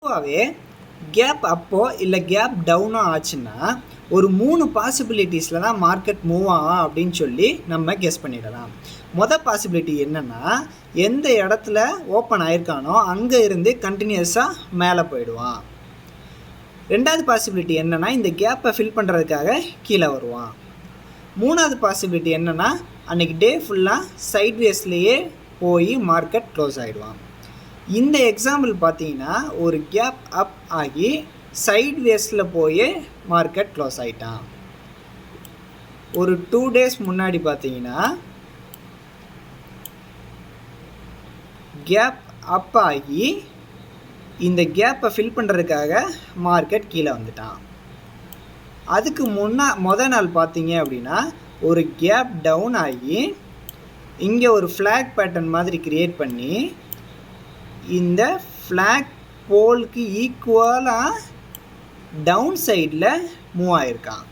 பொதுவாகவே கேப் அப்போ இல்லை கேப் டவுனோ ஆச்சுன்னா ஒரு 3 பாசிபிலிட்டிஸில் தான் மார்க்கெட் மூவ் ஆகும் அப்படின்னு சொல்லி நம்ம கெஸ் பண்ணிடலாம். பாசிபிலிட்டி என்னென்னா, எந்த இடத்துல ஓப்பன் ஆயிருக்கானோ அங்கே இருந்து கண்டினியூஸாக மேலே போயிடுவான். 2வது பாசிபிலிட்டி என்னென்னா, இந்த கேப்பை ஃபில் பண்ணுறதுக்காக கீழே வருவான். 3வது பாசிபிலிட்டி என்னென்னா, அன்றைக்கி டே ஃபுல்லாக சைட்வேஸ்லேயே போய் மார்க்கெட் க்ளோஸ் ஆகிடுவான். இந்த எக்ஸாம்பிள் பார்த்தீங்கன்னா ஒரு கேப் அப் ஆகி சைட்வேஸில் போய் மார்க்கெட் க்ளோஸ் ஆகிட்டான். ஒரு 2 days முன்னாடி பார்த்தீங்கன்னா கேப் அப் ஆகி இந்த கேப்பை ஃபில் பண்ணுறதுக்காக மார்க்கெட் கீழே வந்துட்டான். அதுக்கு மொதல் நாள் பார்த்தீங்க அப்படின்னா ஒரு கேப் டவுன் ஆகி இங்கே ஒரு ஃப்ளாக் பேட்டர்ன் மாதிரி க்ரியேட் பண்ணி இந்த ஃப்ளாக் போலுக்கு ஈக்குவலாக டவுன் சைடில் மூவ் ஆகிருக்கான்.